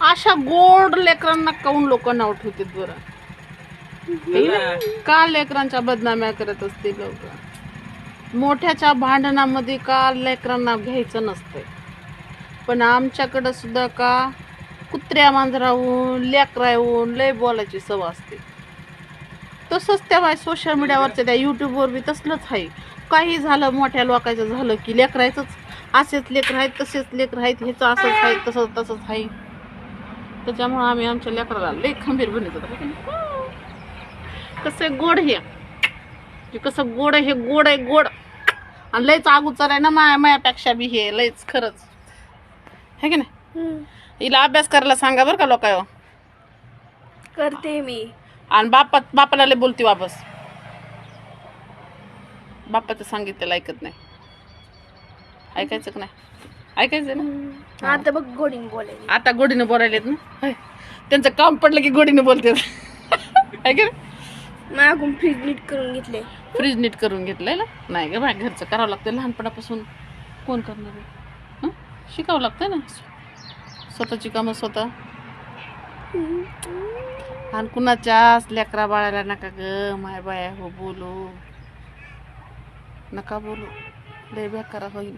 अशा गोड लेकरांना काऊन लोक नाव ठेवतात बरं? का लेकरांच्या बदनाम्या करत असते लोक? मोठ्याच्या भांडणामध्ये का लेकरांना घ्यायचं नसतंय, पण आमच्याकडं सुद्धा का कुत्र्या मांजराहून लेकराहून लय बोलायची सवय असते. तसंच त्या सोशल मीडियावरच्या त्या युट्यूबवर बी तसलंच आहे. काही झालं मोठ्या लोकांचं झालं की लेकरायचंच, असेच लेकर आहेत तसेच लेकर आहेत, ह्याचं असंच आहे तसंच आहे. त्याच्यामुळं आम्ही आमच्या लेकराला लय खंबीर बनवत होतो. कसं गोड हे कसं गोड आहे, हे गोड आहे गोड. आणि लयच अगोदर आहे ना मायापेक्षा बी हे लयच खरंच है की नाही. हिला अभ्यास करायला सांगा बरं का लोकांवर. करते मी. आणि बापाला लय बोलती वापस. बापाचं सांगितलेलं ऐकत नाही. ऐकायचं का नाही? ऐकायचं ना. आता बघ गोडीने बोलायला. आता गोडीनं बोलायलेत ना. होय. त्यांचं काम पडलं की गोडीनं बोलते. ऐक मागून फ्रीज नीट करून घेतले. फ्रीज नीट करून घेतलंय ना. नाही ग बाय, घरचं करावं लागतं. लहानपणापासून कोण करणार आहे? शिकावं लागतं ना स्वतःची कामं स्वतः. आणि कुणाच्याच लेकरा बाळाला नका ग माय बाया हो बोलू, नका बोलू, लय बेकार होईल.